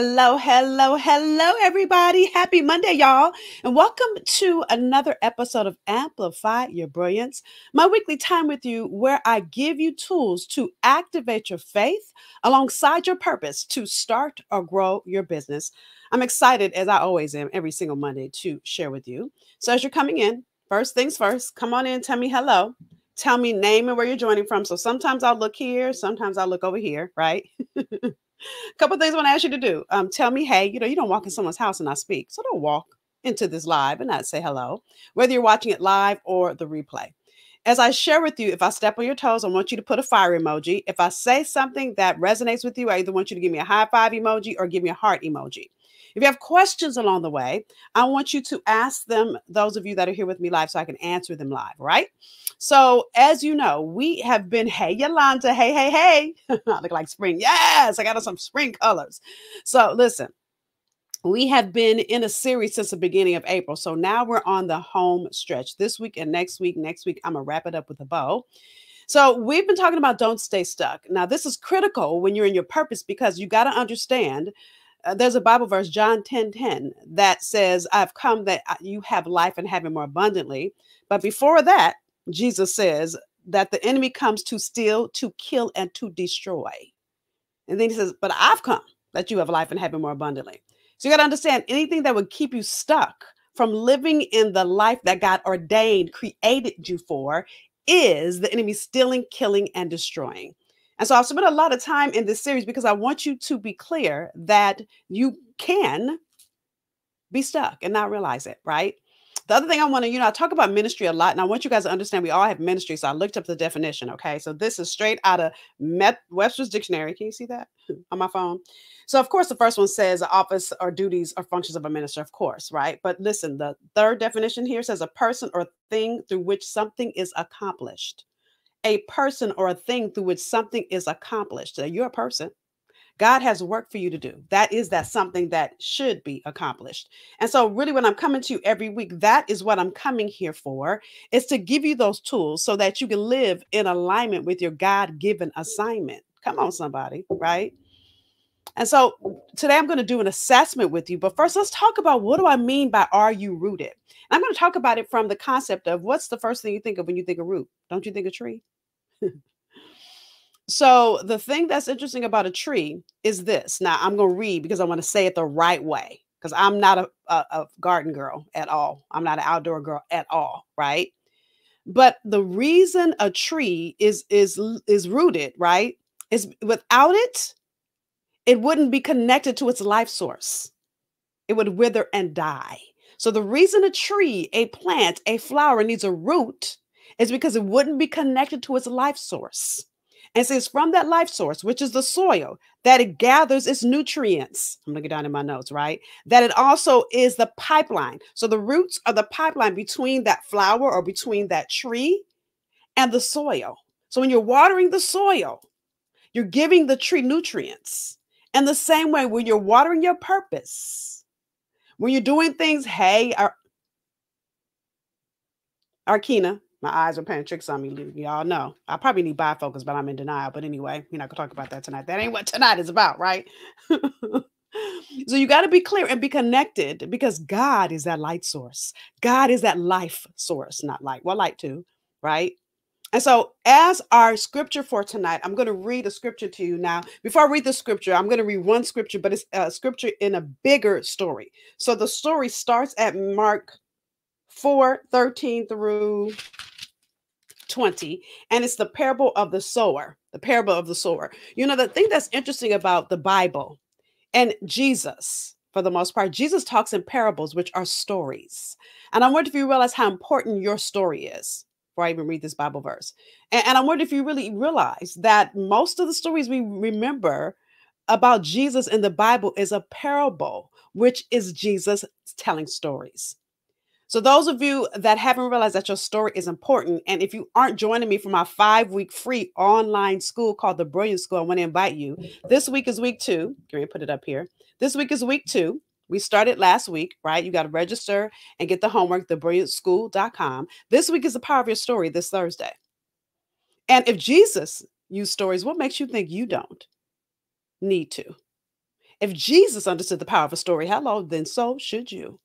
Hello, hello, hello, everybody. Happy Monday, y'all. And welcome to another episode of Amplify Your Brilliance, my weekly time with you where I give you tools to activate your faith alongside your purpose to start or grow your business. I'm excited, as I always am, every single Monday to share with you. So as you're coming in, first things first, come on in, tell me hello. Tell me name and where you're joining from. So sometimes I'll look here, sometimes I'll look over here, right? Couple things I want to ask you to do. Tell me, hey, you don't walk in someone's house and not speak. So don't walk into this live and not say hello, whether you're watching it live or the replay. As I share with you, if I step on your toes, I want you to put a fire emoji. If I say something that resonates with you, I either want you to give me a high five emoji or give me a heart emoji. If you have questions along the way, I want you to ask them, those of you that are here with me live, so I can answer them live, right? So as you know, we have been, hey, Yolanda, hey, hey, hey. I look like spring. Yes, I got on some spring colors. So listen, we have been in a series since the beginning of April. So now we're on the home stretch this week and next week. Next week, I'm going to wrap it up with a bow. So we've been talking about don't stay stuck. Now, this is critical when you're in your purpose because you got to understand there's a Bible verse, John 10:10, that says, I've come that you have life and have it more abundantly. But before that, Jesus says that the enemy comes to steal, to kill, and to destroy. And then he says, but I've come that you have life and have it more abundantly. So you got to understand anything that would keep you stuck from living in the life that God ordained, created you for, is the enemy stealing, killing, and destroying. And so I've spent a lot of time in this series because I want you to be clear that you can be stuck and not realize it, right? The other thing I want to, I talk about ministry a lot, and I want you guys to understand we all have ministry. So I looked up the definition. Okay. So this is straight out of Webster's Dictionary. Can you see that on my phone? So, of course, the first one says office or duties or functions of a minister, of course, right? But listen, the third definition here says a person or thing through which something is accomplished. A person or a thing through which something is accomplished. So you're a person. God has work for you to do. That is that something that should be accomplished. And so really when I'm coming to you every week, that is what I'm coming here for, is to give you those tools so that you can live in alignment with your God-given assignment. Come on, somebody, right? And so today I'm going to do an assessment with you. But first, let's talk about what do I mean by are you rooted? I'm going to talk about it from the concept of what's the first thing you think of when you think of root? Don't you think of tree? So the thing that's interesting about a tree is this. Now I'm going to read because I want to say it the right way because I'm not a garden girl at all. I'm not an outdoor girl at all, right? But the reason a tree is rooted, right, is without it, it wouldn't be connected to its life source. It would wither and die. So the reason a tree, a plant, a flower needs a root is because it wouldn't be connected to its life source. And so it's from that life source, which is the soil, that it gathers its nutrients. I'm going to get down in my notes, right? That it also is the pipeline. So the roots are the pipeline between that flower or between that tree and the soil. So when you're watering the soil, you're giving the tree nutrients. And the same way when you're watering your purpose, when you're doing things, hey, Arkina, my eyes are playing tricks on me. Y'all know. I probably need bifocals, but I'm in denial. But anyway, we're not going to talk about that tonight. That ain't what tonight is about, right? So you got to be clear and be connected because God is that light source. God is that life source, not light. Well, light too, right? And so as our scripture for tonight, I'm going to read a scripture to you now. Before I read the scripture, I'm going to read one scripture, but it's a scripture in a bigger story. So the story starts at Mark 4:13 through 20, and it's the parable of the sower, the parable of the sower. The thing that's interesting about the Bible and Jesus, for the most part, Jesus talks in parables, which are stories. And I wonder if you realize how important your story is before I even read this Bible verse. And I wonder if you really realize that most of the stories we remember about Jesus in the Bible is a parable, which is Jesus telling stories. So those of you that haven't realized that your story is important, and if you aren't joining me for my 5-week free online school called the Brilliance School, I want to invite you. This week is week 2. Can we put it up here? This week is week 2. We started last week, right? You got to register and get the homework, thebrilliantschool.com. This week is the power of your story this Thursday. And if Jesus used stories, what makes you think you don't need to? If Jesus understood the power of a story, hello, then so should you.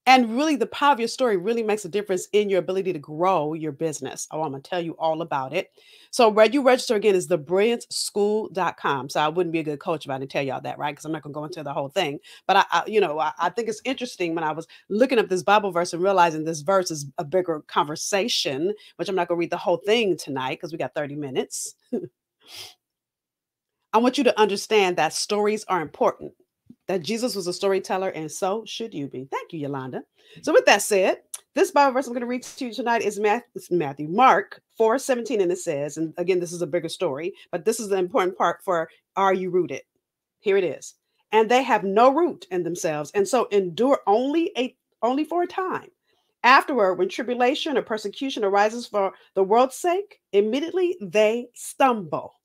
And really, the power of your story really makes a difference in your ability to grow your business. Oh, I'm going to tell you all about it. So, where you register again is thebrillianceschool.com. So, I wouldn't be a good coach if I didn't tell y'all that, right? Because I'm not going to go into the whole thing. But I think it's interesting when I was looking up this Bible verse and realizing this verse is a bigger conversation, which I'm not going to read the whole thing tonight because we got 30 minutes. I want you to understand that stories are important, that Jesus was a storyteller, and so should you be. Thank you, Yolanda. So, with that said, this Bible verse I'm going to read to you tonight is Mark 4:17, and it says, and again, this is a bigger story, but this is the important part for Are You Rooted? Here it is. And they have no root in themselves, and so endure only for a time. Afterward, when tribulation or persecution arises for the world's sake, immediately they stumble.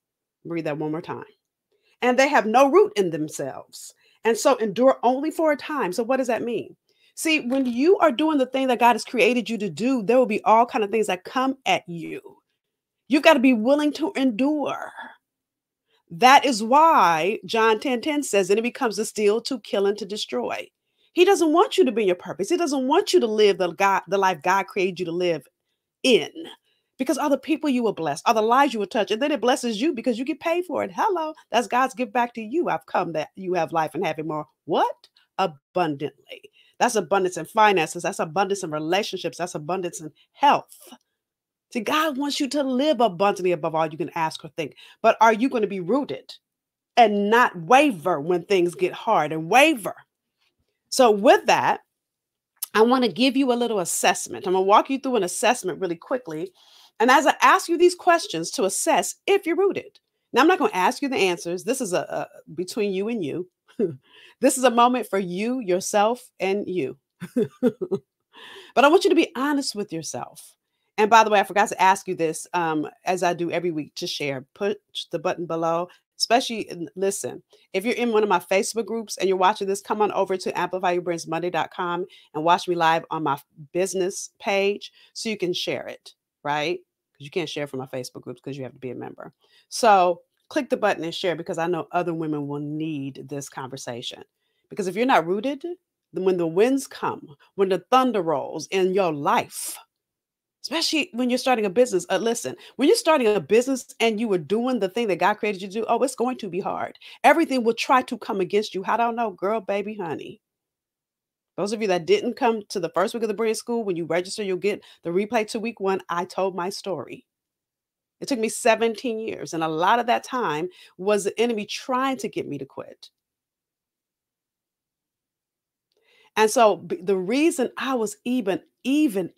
Read that one more time. And they have no root in themselves. And so endure only for a time. So what does that mean? See, when you are doing the thing that God has created you to do, there will be all kind of things that come at you. You've got to be willing to endure. That is why John 10:10 says, and it becomes to steal, to kill, and to destroy. He doesn't want you to be in your purpose. He doesn't want you to live the life God created you to live in. Because other people you will bless, other lives you will touch, and then it blesses you because you get paid for it. Hello, that's God's gift back to you. I've come that you have life and have it more. What? Abundantly. That's abundance in finances. That's abundance in relationships. That's abundance in health. See, God wants you to live abundantly above all you can ask or think. But are you going to be rooted and not waver when things get hard and waver? So, with that, I want to give you a little assessment. I'm going to walk you through an assessment really quickly. And as I ask you these questions to assess if you're rooted. Now, I'm not going to ask you the answers. This is a between you and you. This is a moment for you, yourself, and you. But I want you to be honest with yourself. And by the way, I forgot to ask you this, as I do every week, to share. Push the button below. Especially, listen, if you're in one of my Facebook groups and you're watching this, come on over to amplifyyourbrainsmonday.com and watch me live on my business page so you can share it, right? Because you can't share from my Facebook groups because you have to be a member. So click the button and share because I know other women will need this conversation. Because if you're not rooted, then when the winds come, when the thunder rolls in your life, especially when you're starting a business. Listen, when you're starting a business and you are doing the thing that God created you to do, oh, it's going to be hard. Everything will try to come against you. How do I know? Girl, baby, honey. Those of you that didn't come to the first week of the Brilliance School, when you register, you'll get the replay to week 1. I told my story. It took me 17 years. And a lot of that time was the enemy trying to get me to quit. And so the reason I was even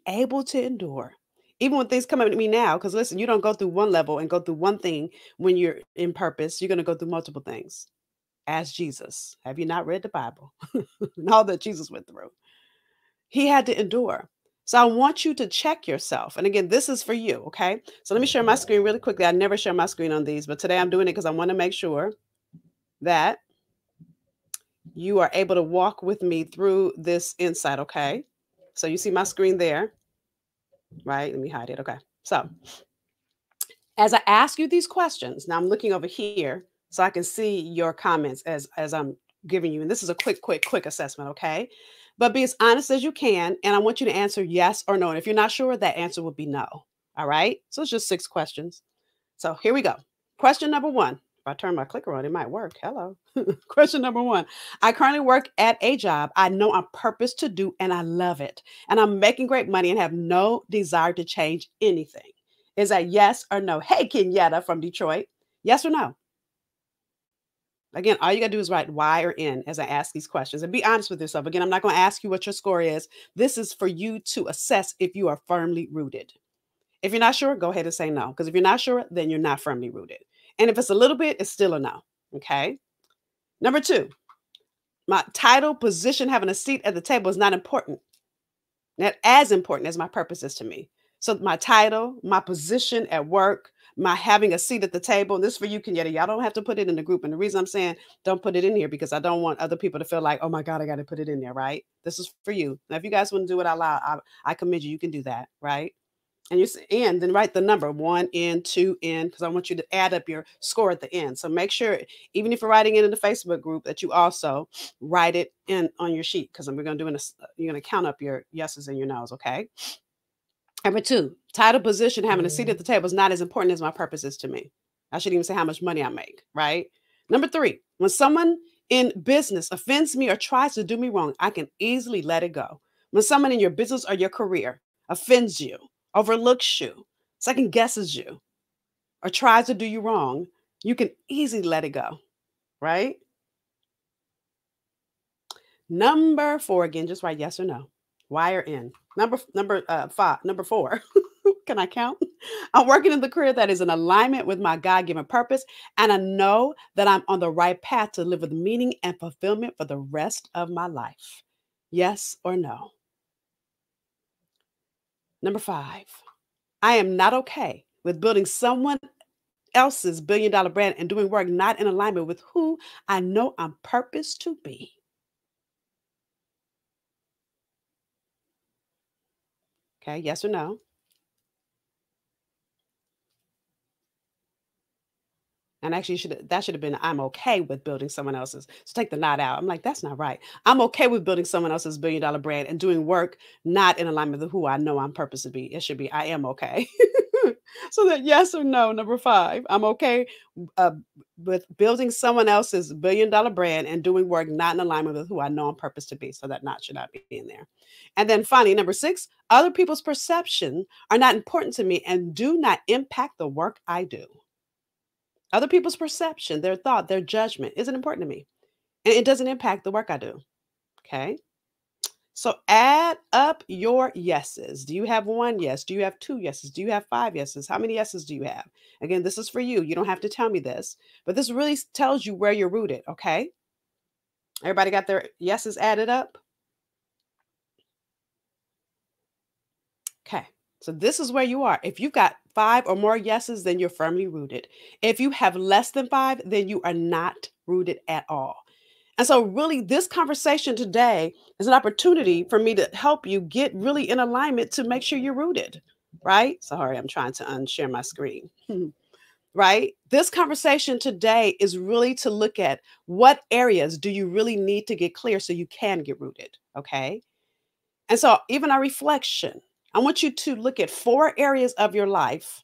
able to endure, even when things come at me now, because listen, you don't go through one level and go through one thing when you're in purpose. You're going to go through multiple things. Ask Jesus. Have you not read the Bible and all that Jesus went through? He had to endure. So I want you to check yourself. And again, this is for you. Okay. So let me share my screen really quickly. I never share my screen on these, but today I'm doing it because I want to make sure that you are able to walk with me through this insight, okay? So you see my screen there, right? Let me hide it, okay. So as I ask you these questions, now I'm looking over here so I can see your comments as I'm giving you, and this is a quick assessment, okay? But be as honest as you can, and I want you to answer yes or no. And if you're not sure, that answer would be no, all right? So it's just 6 questions. So here we go. Question number 1. If I turn my clicker on, it might work. Hello. Question number 1. I currently work at a job I know I'm purposed to do and I love it. And I'm making great money and have no desire to change anything. Is that yes or no? Hey, Kenyatta from Detroit. Yes or no? Again, all you got to do is write Y or N as I ask these questions and be honest with yourself. Again, I'm not going to ask you what your score is. This is for you to assess if you are firmly rooted. If you're not sure, go ahead and say no. Because if you're not sure, then you're not firmly rooted. And if it's a little bit, it's still a no. Okay. Number 2, my title, position, having a seat at the table is not important. Not as important as my purpose is to me. So my title, my position at work, my having a seat at the table, and this is for you, Kenyatta. Y'all don't have to put it in the group. And the reason I'm saying don't put it in here because I don't want other people to feel like, oh my God, I got to put it in there, right? This is for you. Now, if you guys want to do it out loud, I commend you. You can do that, right? And you say and then write the number 1N, 2N, because I want you to add up your score at the end. So make sure, even if you're writing it in the Facebook group, that you also write it in on your sheet, because we're going to do you're going to count up your yeses and your nos. Okay. Number two, title, position, having a seat at the table is not as important as my purpose is to me. I shouldn't even say how much money I make, right? Number three, when someone in business offends me or tries to do me wrong, I can easily let it go. When someone in your business or your career offends you, overlooks you, second guesses you, or tries to do you wrong, you can easily let it go, right? Number four, again, just write yes or no. Y or N. Number four. Can I count? I'm working in the career that is in alignment with my God-given purpose, and I know that I'm on the right path to live with meaning and fulfillment for the rest of my life. Yes or no? Number five. I am not okay with building someone else's billion-dollar brand and doing work not in alignment with who I know I'm purposed to be. Okay, yes or no? And actually, that should have been I'm okay with building someone else's. So take the not out. I'm like, that's not right. I'm okay with building someone else's billion-dollar brand and doing work not in alignment with who I know I'm purposed to be. It should be I am okay. So that yes or no, number five, I'm okay uh, with building someone else's billion-dollar brand and doing work not in alignment with who I know I'm purposed to be. So that not should not be in there. And then finally, number six, other people's perception are not important to me and do not impact the work I do. Other people's perception, their thought, their judgment isn't important to me. And it doesn't impact the work I do. Okay. So add up your yeses. Do you have one yes? Do you have two yeses? Do you have five yeses? How many yeses do you have? Again, this is for you. You don't have to tell me this, but this really tells you where you're rooted. Okay. Everybody got their yeses added up? Okay. So this is where you are. If you've got five or more yeses, then you're firmly rooted. If you have less than five, then you are not rooted at all. And so, really, this conversation today is an opportunity for me to help you get really in alignment to make sure you're rooted, right? Sorry, I'm trying to unshare my screen, right? This conversation today is really to look at what areas do you really need to get clear so you can get rooted, okay? And so, even our reflection, I want you to look at four areas of your life.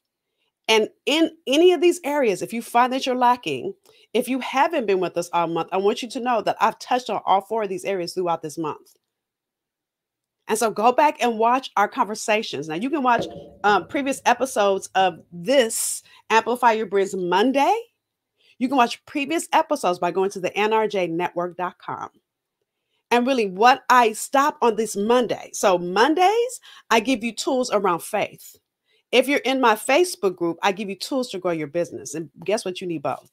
And in any of these areas, if you find that you're lacking, if you haven't been with us all month, I want you to know that I've touched on all four of these areas throughout this month. And so go back and watch our conversations. Now, you can watch previous episodes of this Amplify Your Brilliance Monday. You can watch previous episodes by going to the nrjnetwork.com. And really, what I stop on this Monday. So, Mondays, I give you tools around faith. If you're in my Facebook group, I give you tools to grow your business. And guess what? You need both.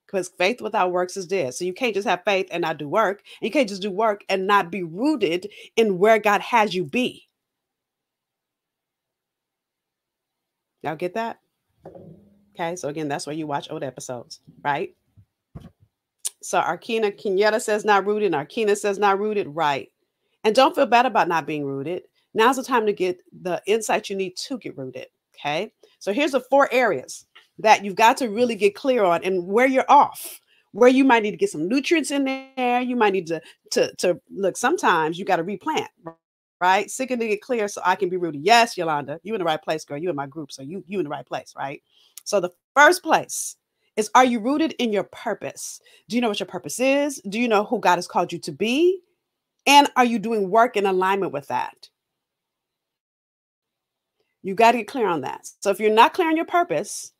Because faith without works is dead. So you can't just have faith and not do work. You can't just do work and not be rooted in where God has you be. Y'all get that? Okay. So again, that's where you watch old episodes, right? So Arkina Kenyatta says not rooted. And Arkina says not rooted. Right. And don't feel bad about not being rooted. Now's the time to get the insight you need to get rooted. Okay. So here's the four areas that you've got to really get clear on and where you're off, where you might need to get some nutrients in there. You might need to look, sometimes you got to replant, right? Seeking to get clear so I can be rooted. Yes, Yolanda, you in the right place, girl. You in my group. So you in the right place, right? So the first place is, are you rooted in your purpose? Do you know what your purpose is? Do you know who God has called you to be? And are you doing work in alignment with that? You got to get clear on that. So if you're not clear on your purpose,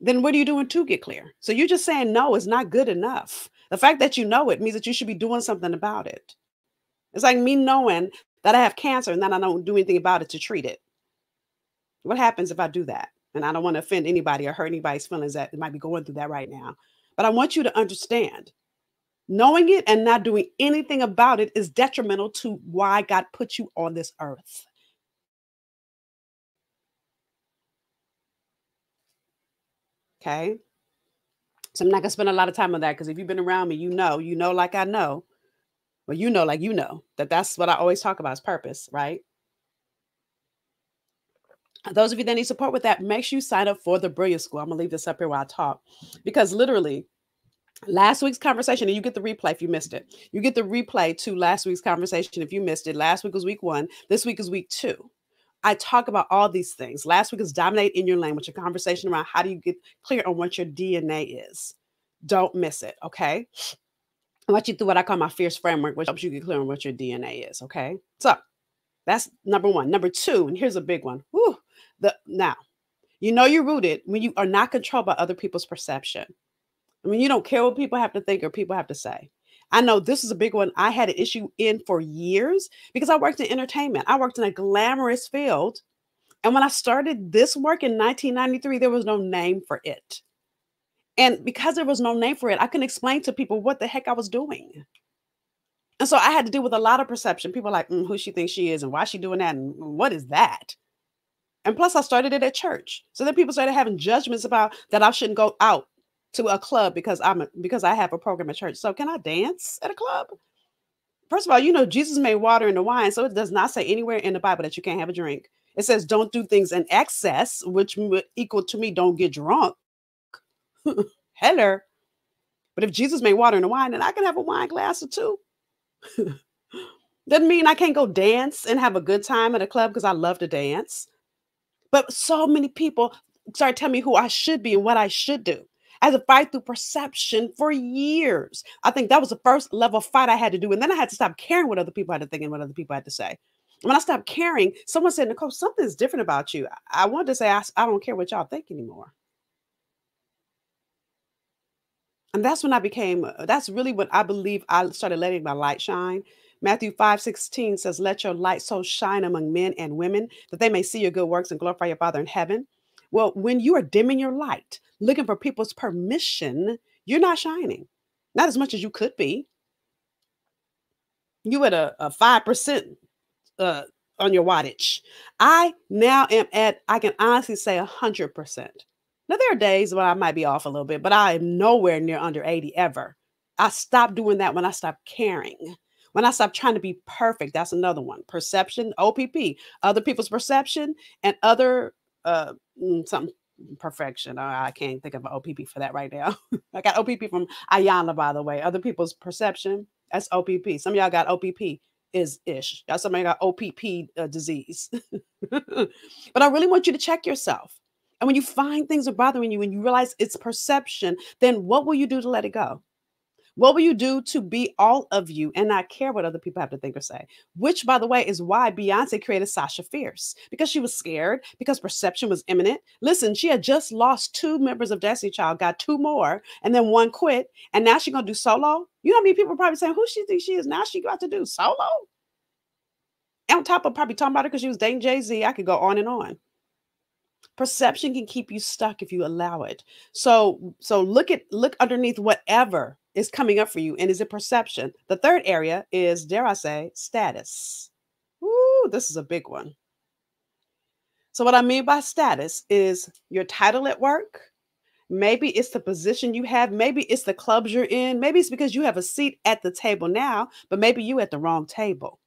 then what are you doing to get clear? So you're just saying no is not good enough. The fact that you know it means that you should be doing something about it. It's like me knowing that I have cancer and then I don't do anything about it to treat it. What happens if I do that? And I don't want to offend anybody or hurt anybody's feelings that might be going through that right now. But I want you to understand, knowing it and not doing anything about it is detrimental to why God put you on this earth. Okay. So I'm not gonna spend a lot of time on that, because if you've been around me, you know, like I know, well, like that that's what I always talk about is purpose, right? Those of you that need support with that, make sure you sign up for the Brilliant School. I'm gonna leave this up here while I talk, because literally last week's conversation, and you get the replay if you missed it. You get the replay to last week's conversation if you missed it. Last week was week 1. This week is week 2. I talk about all these things. Last week is dominate in your language, a conversation around how do you get clear on what your DNA is. Don't miss it, okay? I want you through what I call my fierce framework, which helps you get clear on what your DNA is, okay? So that's number 1. Number 2, and here's a big one. Whew, now, you know you're rooted when you are not controlled by other people's perception. I mean, you don't care what people have to think or people have to say. I know this is a big one I had an issue in for years because I worked in entertainment. I worked in a glamorous field. And when I started this work in 1993, there was no name for it. And because there was no name for it, I couldn't explain to people what the heck I was doing. And so I had to deal with a lot of perception. People like, who she thinks she is and why is she doing that? And what is that? And plus I started it at church. So then people started having judgments about that I shouldn't go out to a club because because I have a program at church. So can I dance at a club? First of all, you know, Jesus made water into wine. So it does not say anywhere in the Bible that you can't have a drink. It says don't do things in excess, which would equal to me don't get drunk. Hello. But if Jesus made water into wine, then I can have a wine glass or two. Doesn't mean I can't go dance and have a good time at a club because I love to dance. But so many people started telling me who I should be and what I should do. I had to fight through perception for years. I think that was the first level of fight I had to do. And then I had to stop caring what other people had to think and what other people had to say. When I stopped caring, someone said, Nicole, something's different about you. I wanted to say, I don't care what y'all think anymore. And that's when that's really when I believe I started letting my light shine. Matthew 5:16 says, let your light so shine among men and women that they may see your good works and glorify your Father in heaven. Well, when you are dimming your light, looking for people's permission, you're not shining. Not as much as you could be. You at a 5% uh, on your wattage. I now am at, I can honestly say 100%. Now, there are days when I might be off a little bit, but I am nowhere near under 80 ever. I stopped doing that when I stopped caring. When I stopped trying to be perfect, that's another one. Perception, OPP, other people's perception, and other something perfection. I can't think of an OPP for that right now. I got OPP from Ayana, by the way. Other people's perception, that's OPP. Some of y'all got OPP is ish. Y'all somebody got OPP disease. But I really want you to check yourself. And when you find things are bothering you and you realize it's perception, then what will you do to let it go? What will you do to be all of you and not care what other people have to think or say? Which, by the way, is why Beyonce created Sasha Fierce, because she was scared, because perception was imminent. Listen, she had just lost 2 members of Destiny Child, got 2 more, and then 1 quit. And now she's going to do solo. You know how many people are probably saying, who she thinks she is? Now she got to do solo? And on top of probably talking about her because she was dating Jay-Z. I could go on and on. Perception can keep you stuck if you allow it. So look underneath whatever is coming up for you. And is it perception? The third area is, dare I say, status. Ooh, this is a big one. So what I mean by status is your title at work. Maybe it's the position you have. Maybe it's the clubs you're in. Maybe it's because you have a seat at the table now, but maybe you at the wrong table.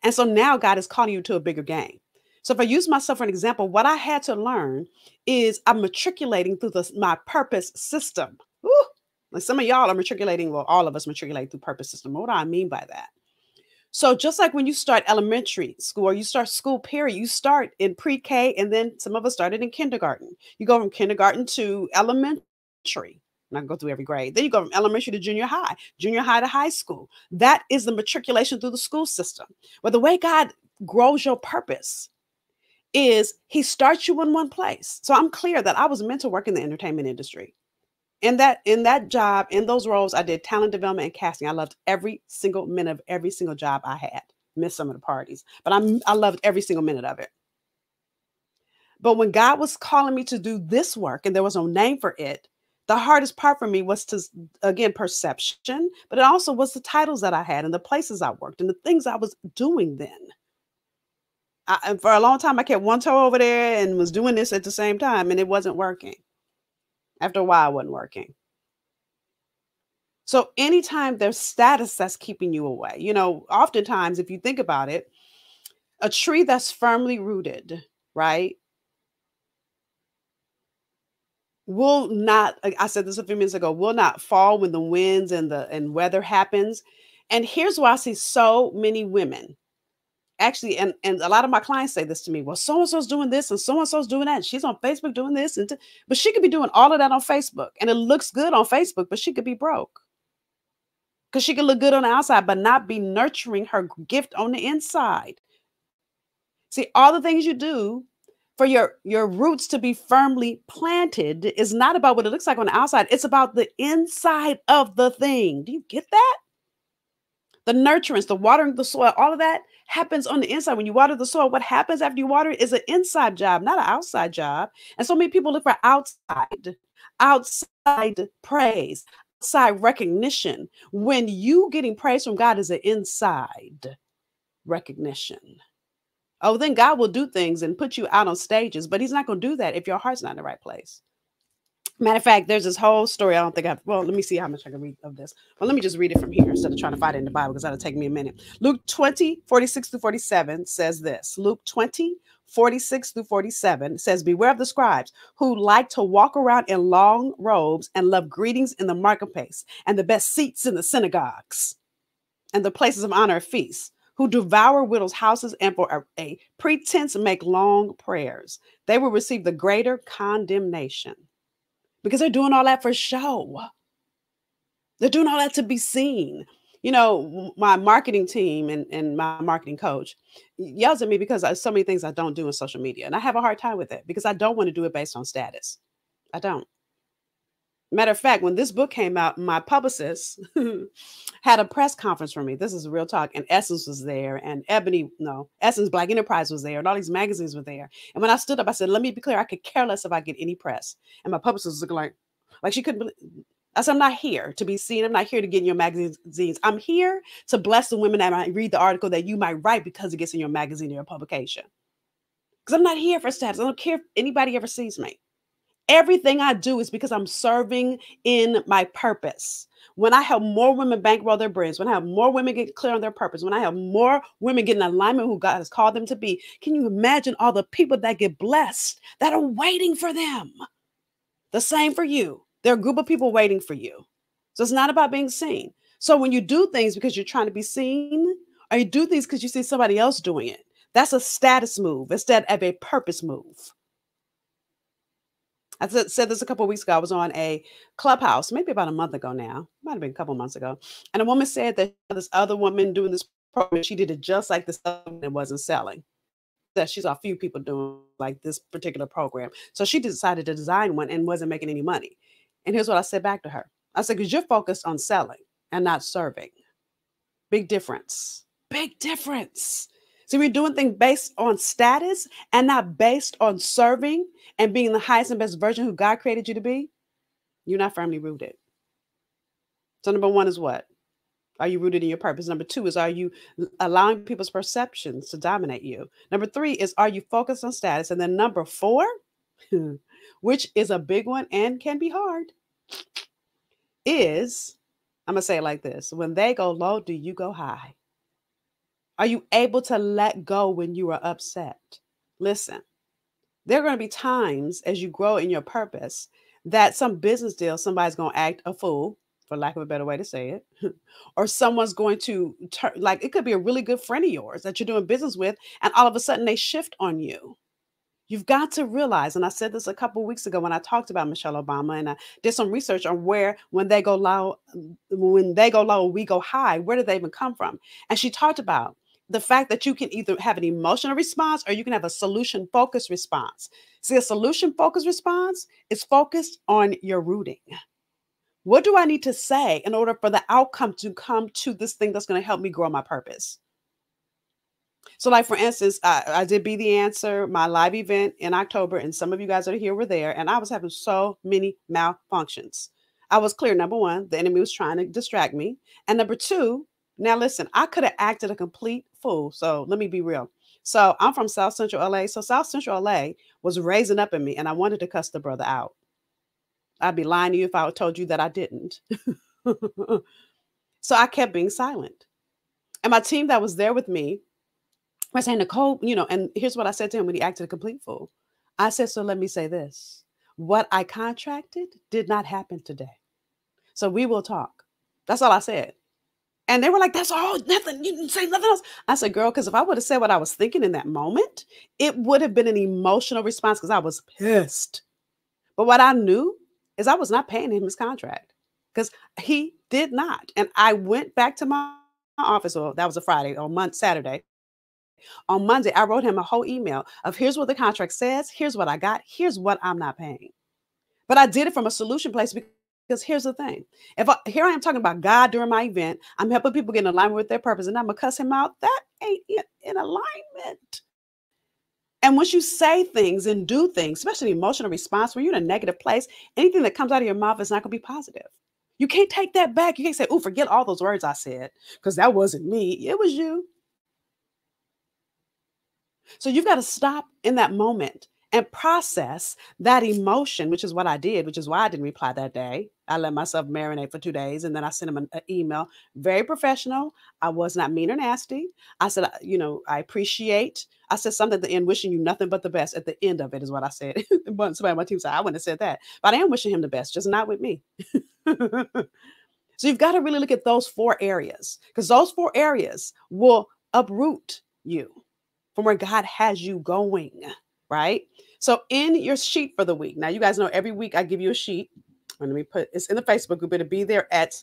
And so now God is calling you to a bigger game. So if I use myself for an example, what I had to learn is I'm matriculating through my purpose system. Ooh, like some of y'all are matriculating, well, all of us matriculate through purpose system. What do I mean by that? So just like when you start elementary school or you start school period, you start in pre-K and then some of us started in kindergarten. You go from kindergarten to elementary. I'm not going to go through every grade. Then you go from elementary to junior high to high school. That is the matriculation through the school system. Well, the way God grows your purpose is he starts you in one place. So I'm clear that I was meant to work in the entertainment industry. In that job, in those roles, I did talent development and casting. I loved every single minute of every single job I had. Missed some of the parties, but I loved every single minute of it. But when God was calling me to do this work and there was no name for it, the hardest part for me was to, again, perception, but it also was the titles that I had and the places I worked and the things I was doing then. And for a long time, I kept one toe over there and was doing this at the same time, and it wasn't working. After a while, it wasn't working. So anytime there's status that's keeping you away, oftentimes, if you think about it, A tree that's firmly rooted, right, will not, like I said this a few minutes ago, will not fall when the winds and the and weather happens. And here's why I see so many women actually, and a lot of my clients say this to me. Well, so and so's doing this and so and so's doing that. And she's on Facebook doing this, but she could be doing all of that on Facebook, and it looks good on Facebook, but she could be broke because she could look good on the outside, but not be nurturing her gift on the inside. See, all the things you do for your roots to be firmly planted is not about what it looks like on the outside. It's about the inside of the thing. Do you get that? The nurturance, the watering the soil, all of that happens on the inside. When you water the soil, what happens after you water it is an inside job, not an outside job. And so many people look for outside praise, outside recognition. When you getting praise from God is an inside recognition. Oh, then God will do things and put you out on stages, but He's not going to do that if your heart's not in the right place. Matter of fact, there's this whole story. I don't think well, let me see how much I can read of this. Well, let me just read it from here instead of trying to find it in the Bible because that'll take me a minute. Luke 20:46-47 says this. Luke 20:46-47 says, beware of the scribes who like to walk around in long robes and love greetings in the marketplace and the best seats in the synagogues and the places of honor at feasts, who devour widows' houses and for a pretense make long prayers. They will receive the greater condemnation. Because they're doing all that for show. They're doing all that to be seen. You know, my marketing team and my marketing coach yells at me because there's so many things I don't do in social media. And I have a hard time with it because I don't want to do it based on status. I don't. Matter of fact, when this book came out, my publicist had a press conference for me. This is real talk. And Essence was there, and Essence Black Enterprise was there, and all these magazines were there. And when I stood up, I said, let me be clear, I could care less if I get any press. And my publicist was looking like she couldn't believe. I said, I'm not here to be seen. I'm not here to get in your magazines. I'm here to bless the women that might read the article that you might write because it gets in your magazine or your publication. Because I'm not here for status. I don't care if anybody ever sees me. Everything I do is because I'm serving in my purpose. When I help more women bankroll their brands, when I have more women get clear on their purpose, when I have more women get in alignment with who God has called them to be, can you imagine all the people that get blessed that are waiting for them? The same for you. There are a group of people waiting for you. So it's not about being seen. So when you do things because you're trying to be seen, or you do things because you see somebody else doing it, that's a status move instead of a purpose move. I said this a couple of weeks ago. I was on a Clubhouse, maybe about a month ago now. Might have been a couple of months ago. And a woman said that this other woman doing this program, she did it just like this other one and wasn't selling. That she saw a few people doing like this particular program. So she decided to design one and wasn't making any money. And here's what I said back to her. I said, because you're focused on selling and not serving. Big difference. Big difference. So we're doing things based on status and not based on serving and being the highest and best version who God created you to be. You're not firmly rooted. So number one is what? Are you rooted in your purpose? Number two is, are you allowing people's perceptions to dominate you? Number three is, are you focused on status? And then number four, which is a big one and can be hard, is, I'm going to say it like this. When they go low, do you go high? Are you able to let go when you are upset? Listen, there are going to be times as you grow in your purpose that some business deal, somebody's going to act a fool, for lack of a better way to say it, or someone's going to turn, like it could be a really good friend of yours that you're doing business with, and all of a sudden they shift on you. You've got to realize, and I said this a couple of weeks ago when I talked about Michelle Obama, and I did some research on where when they go low, we go high. Where did they even come from? And she talked about the fact that you can either have an emotional response or you can have a solution-focused response. See, a solution-focused response is focused on your rooting. What do I need to say in order for the outcome to come to this thing that's going to help me grow my purpose? So like, for instance, I did Be the Answer, my live event in October, and some of you guys that are here were there, and I was having so many malfunctions. I was clear, number one, the enemy was trying to distract me. And number two, now listen, I could have acted a complete fool. So let me be real. So I'm from South Central LA. So South Central LA was raising up in me, and I wanted to cuss the brother out. I'd be lying to you if I told you that I didn't. So I kept being silent. And my team that was there with me, I said, Nicole, and here's what I said to him when he acted a complete fool. I said, so let me say this. What I contracted did not happen today. So we will talk. That's all I said. And they were like, that's all, nothing. You didn't say nothing else. I said, girl, because if I would have said what I was thinking in that moment, it would have been an emotional response because I was pissed. But what I knew is I was not paying him his contract because he did not. And I went back to my office. Well, that was a Friday or Saturday. On Monday, I wrote him a whole email of here's what the contract says. Here's what I got. Here's what I'm not paying. But I did it from a solution place because here's the thing. Here I am talking about God during my event. I'm helping people get in alignment with their purpose and I'm going to cuss him out. That ain't in alignment. And once you say things and do things, especially emotional response, when you're in a negative place, anything that comes out of your mouth is not going to be positive. You can't take that back. You can't say, oh, forget all those words I said because that wasn't me. It was you. So you've got to stop in that moment and process that emotion, which is what I did, which is why I didn't reply that day. I let myself marinate for 2 days and then I sent him an email, very professional. I was not mean or nasty. I said, I appreciate. I said something at the end, wishing you nothing but the best. At the end of it is what I said. But somebody on my team said, I wouldn't have said that, but I am wishing him the best, just not with me. So you've got to really look at those 4 areas because those 4 areas will uproot you from where God has you going, right? So in your sheet for the week, now you guys know every week I give you a sheet. Let me put it's in the Facebook group. It'll be there at,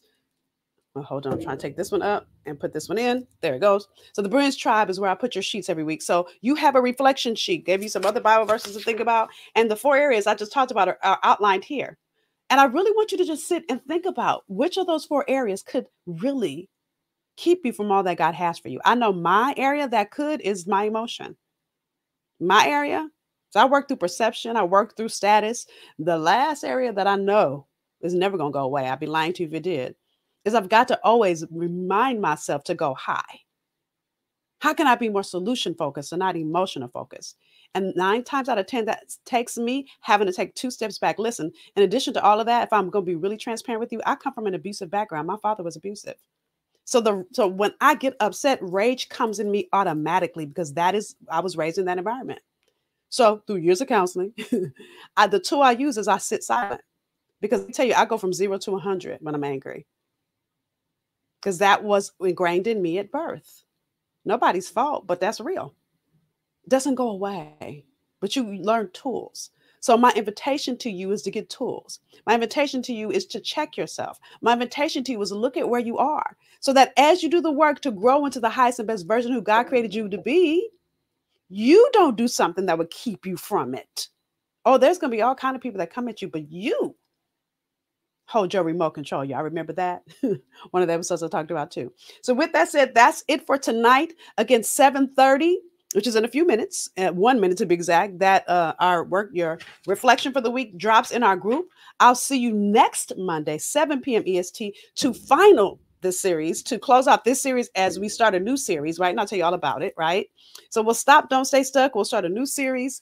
hold on, I'm trying to take this one up and put this one in. There it goes. So the Brilliance Tribe is where I put your sheets every week. So you have a reflection sheet, gave you some other Bible verses to think about. And the 4 areas I just talked about are outlined here. And I really want you to just sit and think about which of those 4 areas could really keep you from all that God has for you. I know my area that could is my emotion. My area. So I work through perception. I work through status. The last area that I know is never going to go away, I'd be lying to you if it did, is I've got to always remind myself to go high. How can I be more solution focused and not emotional focused? And 9 times out of 10, that takes me having to take 2 steps back. Listen, in addition to all of that, if I'm going to be really transparent with you, I come from an abusive background. My father was abusive. So when I get upset, rage comes in me automatically because I was raised in that environment. So through years of counseling, the tool I use is I sit silent because I tell you, I go from 0 to 100 when I'm angry because that was ingrained in me at birth. Nobody's fault, but that's real. It doesn't go away, but you learn tools. So my invitation to you is to get tools. My invitation to you is to check yourself. My invitation to you is to look at where you are so that as you do the work to grow into the highest and best version of who God created you to be, you don't do something that would keep you from it. Oh, there's going to be all kinds of people that come at you, but you hold your remote control. Y'all remember that? One of the episodes I talked about too. So with that said, that's it for tonight. Again, 7:30. Which is in a few minutes, 1 minute to be exact, that your reflection for the week drops in our group. I'll see you next Monday, 7 p.m. EST, to final this series, to close out this series as we start a new series, right? And I'll tell you all about it, right? So we'll stop, don't stay stuck. We'll start a new series.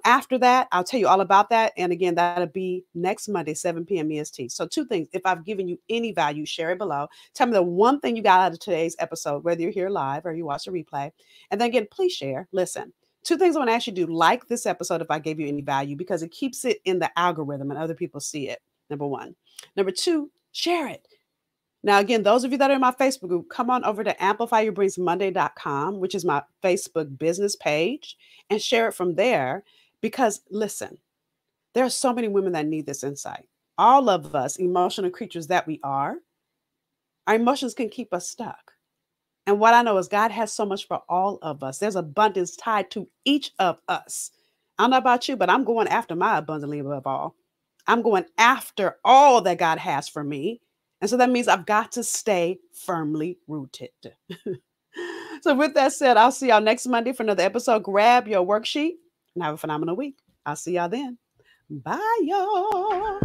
After that, I'll tell you all about that. And again, that'll be next Monday, 7 p.m. EST. So 2 things. If I've given you any value, share it below. Tell me the one thing you got out of today's episode, whether you're here live or you watch the replay. And then again, please share. Listen, 2 things I want to ask you to do. Like this episode if I gave you any value because it keeps it in the algorithm and other people see it. Number 1. Number 2, share it. Now, again, those of you that are in my Facebook group, come on over to amplifyyourbringsmonday.com, which is my Facebook business page, and share it from there. Because listen, there are so many women that need this insight. All of us, emotional creatures that we are, our emotions can keep us stuck. And what I know is God has so much for all of us. There's abundance tied to each of us. I don't know about you, but I'm going after my abundantly above all. I'm going after all that God has for me. And so that means I've got to stay firmly rooted. So with that said, I'll see y'all next Monday for another episode. Grab your worksheet and have a phenomenal week. I'll see y'all then. Bye, y'all.